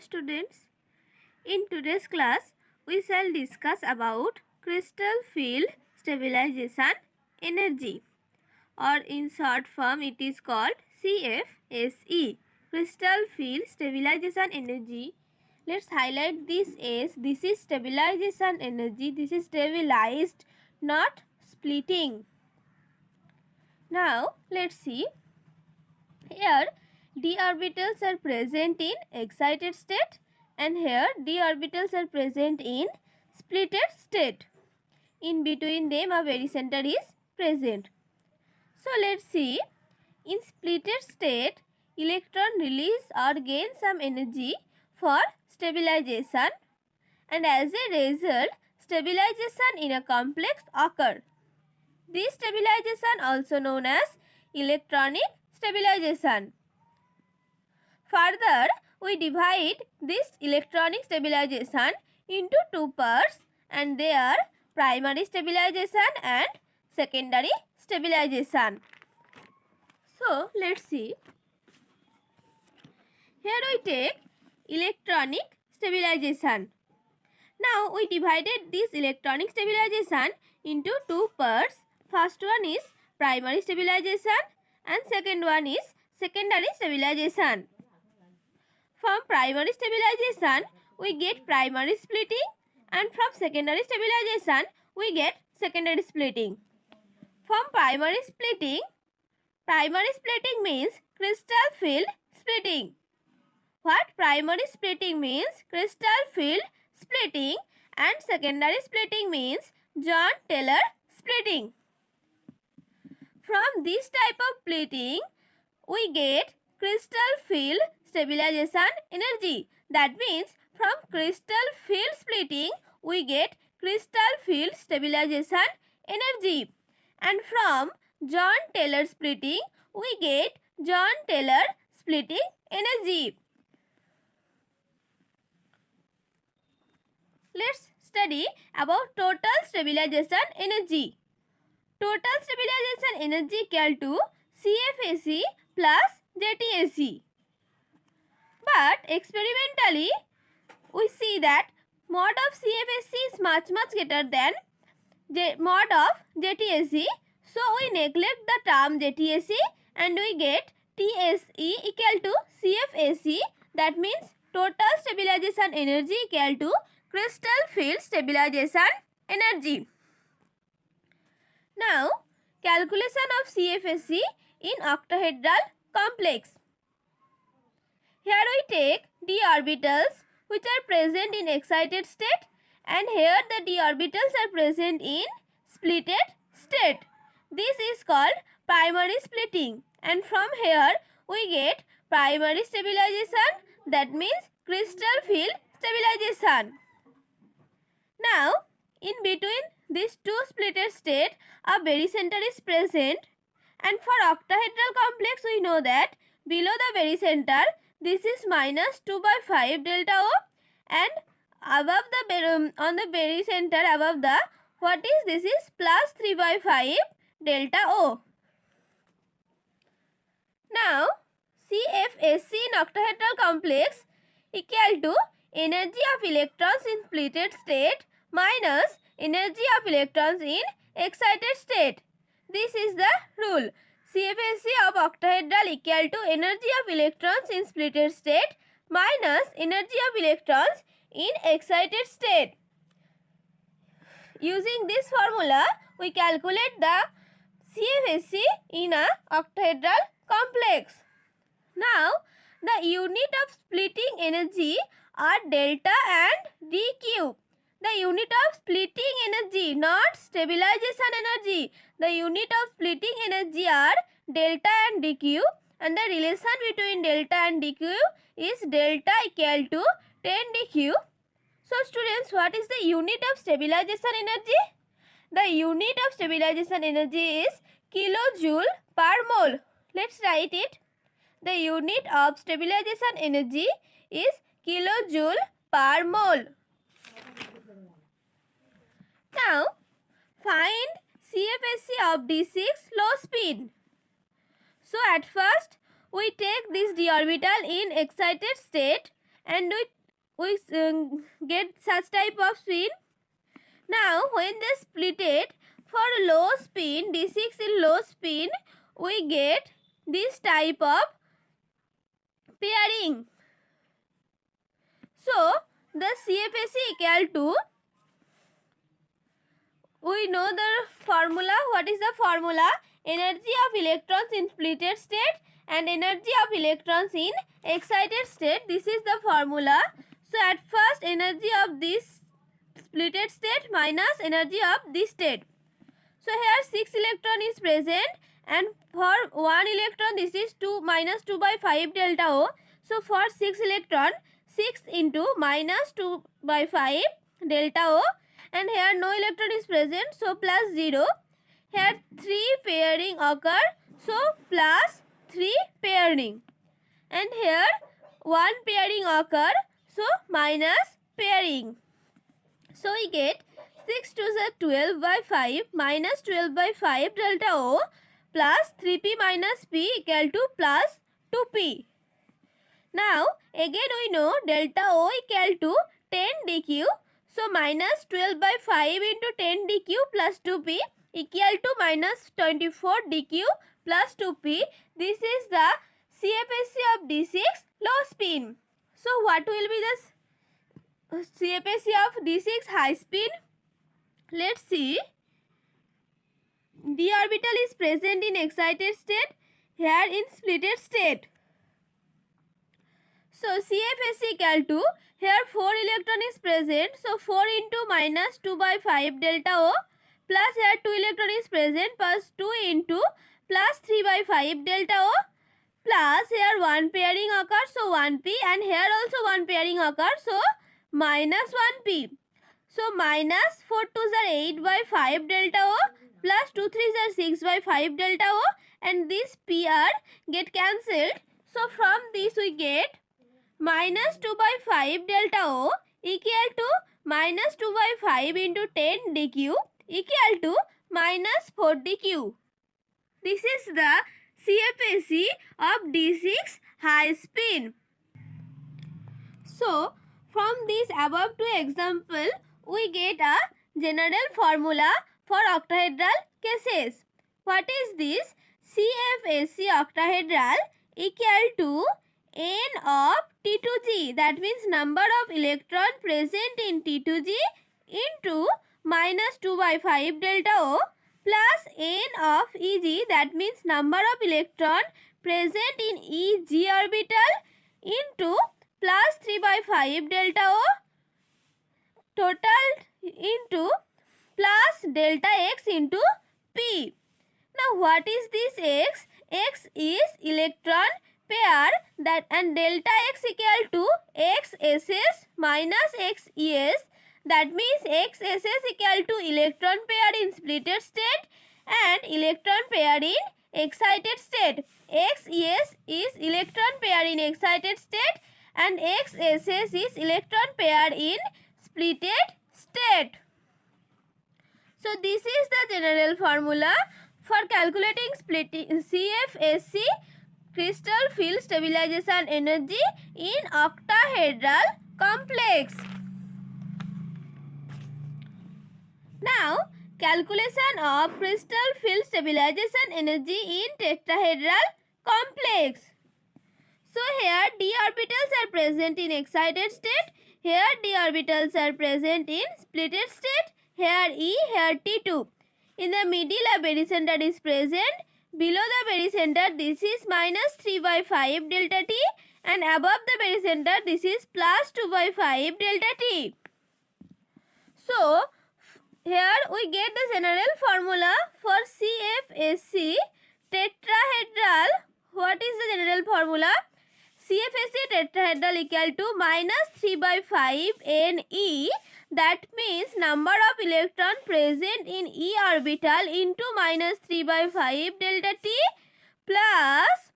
students. In today's class, we shall discuss about crystal field stabilization energy, or in short form it is called CFSE, crystal field stabilization energy. Let's highlight this as this is stabilization energy. This is stabilized, not splitting. Now let's see. Here d orbitals are present in excited state and here d orbitals are present in splitted state. In between them a barycenter is present. So let's see. In splitted state, electron release or gain some energy for stabilization, and as a result stabilization in a complex occur. This stabilization also known as electronic stabilization. Further, we divide this electronic stabilization into two parts, and they are primary stabilization and secondary stabilization. So, let's see. Here we take electronic stabilization. Now, we divided this electronic stabilization into two parts. First one is primary stabilization and second one is secondary stabilization. From primary stabilization, we get primary splitting, and from secondary stabilization, we get secondary splitting. From primary splitting means crystal field splitting. What primary splitting means? Crystal field splitting, and secondary splitting means John-Taylor splitting. From this type of splitting, we get crystal field stabilization energy. That means from crystal field splitting, we get crystal field stabilization energy. And from John-Taylor splitting, we get John-Taylor splitting energy. Let's study about total stabilization energy. Total stabilization energy equal to CFSE plus JTSE. But experimentally, we see that mod of CFSE is much greater than mod of JTSE. So, we neglect the term JTSE and we get TSE equal to CFSE. That means total stabilization energy equal to crystal field stabilization energy. Now, calculation of CFSE in octahedral complex. Here we take d orbitals which are present in excited state, and here the d orbitals are present in splitted state. This is called primary splitting, and from here we get primary stabilization, that means crystal field stabilization. Now, in between these two splitted state, a barycenter is present, and for octahedral complex we know that below the barycenter this is minus 2/5 delta O, and above the on the barycenter above the what is this is plus 3/5 delta O. Now, CFSE in octahedral complex equal to energy of electrons in splitted state minus energy of electrons in excited state. This is the rule. CFSE of octahedral equal to energy of electrons in splitted state minus energy of electrons in excited state. Using this formula, we calculate the CFSE in a octahedral complex. Now, the unit of splitting energy are delta and dq. The unit of splitting energy, not stabilization energy. The unit of splitting energy are delta and dq, and the relation between delta and dq is delta equal to 10 dq. So students, what is the unit of stabilization energy? The unit of stabilization energy is kilojoule per mole. Let's write it. The unit of stabilization energy is kilojoule per mole. Now, find CFSE of d6 low spin. So, at first, we take this d orbital in excited state and we we get such type of spin. Now when they split it for low spin, D6 in low spin, we get this type of pairing. So the CFSE equal to, we know the formula. What is the formula? Energy of electrons in splitted state and energy of electrons in excited state. This is the formula. So at first, energy of this splitted state minus energy of this state. So here 6 electron is present, and for 1 electron this is 2 minus 2 by 5 delta O. So for 6 electron, 6 into minus 2 by 5 delta O, and here no electron is present, so plus 0. Here 3 pairing occur, so plus 3 pairing, and here 1 pairing occur, so minus pairing. So we get 6 to the 12 by 5 minus 12 by 5 delta O plus 3p minus p equal to plus 2p. Now again we know delta O equal to 10 dq. So minus 12 by 5 into 10 dq plus 2p equal to minus 24 dq plus 2p. This is the CFSE of D6 low spin. So what will be the CFSE of D6 high spin? Let's see. D orbital is present in excited state, here in splitted state. So CFSE equal to, here 4 electron is present, so 4 into minus 2 by 5 delta O, plus here 2 electron is present, plus 2 into plus 3 by 5 delta O, plus here 1 pairing occurs, so 1p, and here also 1 pairing occurs, so minus 1p. So minus 4 2s are 8 by 5 delta O, plus 2 3s are 6 by 5 delta O, and this PR get cancelled. So from this we get minus 2 by 5 delta O equal to minus 2 by 5 into 10 dq equal to minus 4 dq. This is the CFSE of D6 high spin. So from these above two examples, we get a general formula for octahedral cases. What is this? CFSE octahedral equal to n of T2G, that means number of electron present in T2G into minus 2 by 5 delta O plus n of Eg, that means number of electron present in Eg orbital into plus 3 by 5 delta O total into plus delta x into p. Now what is this x? X is electron pair, that, and delta x equal to x SS minus x ES, that means x SS equal to electron pair in splitted state and electron pair in excited state. X ES is electron pair in excited state and x SS is electron pair in splitted state. So this is the general formula for calculating splitting CFSE, crystal field stabilization energy in octahedral complex. Now calculation of crystal field stabilization energy in tetrahedral complex. So here d orbitals are present in excited state, here d orbitals are present in splitted state, here E, here T2. In the middle a barycenter is present, below the barycenter this is minus 3 by 5 delta T, and above the barycenter this is plus 2 by 5 delta T. So here we get the general formula for CFSE tetrahedral. What is the general formula? CFSE tetrahedral equal to minus 3 by 5 Ne, that means number of electron present in E orbital into minus 3 by 5 delta T plus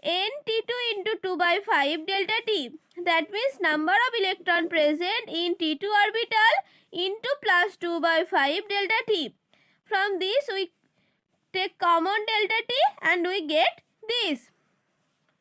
Nt2 into 2 by 5 delta T, that means number of electron present in T2 orbital into plus 2 by 5 delta T. From this we take common delta T and we get this.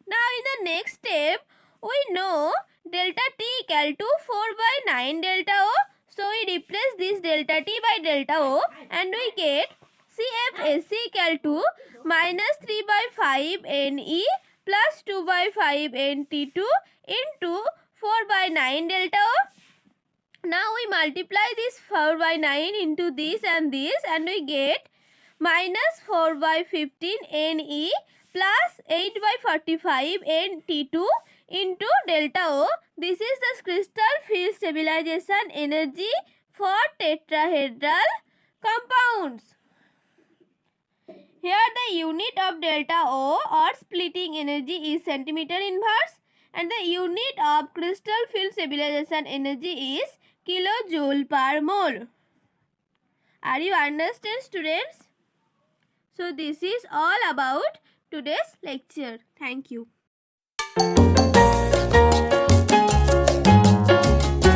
Now in the next step we know delta T equal to 4 by 9 delta O. So we replace this delta T by delta O and we get CFSC equal to minus 3 by 5 Ne plus 2 by 5 Nt2 into 4 by 9 delta O. Now we multiply this 4 by 9 into this and we get minus 4 by 15 Ne plus 8 by 45 Nt2 into delta O. This is the crystal field stabilization energy for tetrahedral compounds. Here the unit of delta O or splitting energy is centimeter inverse and the unit of crystal field stabilization energy is kilojoule per mole. Are you understand, students? So this is all about today's lecture. Thank you.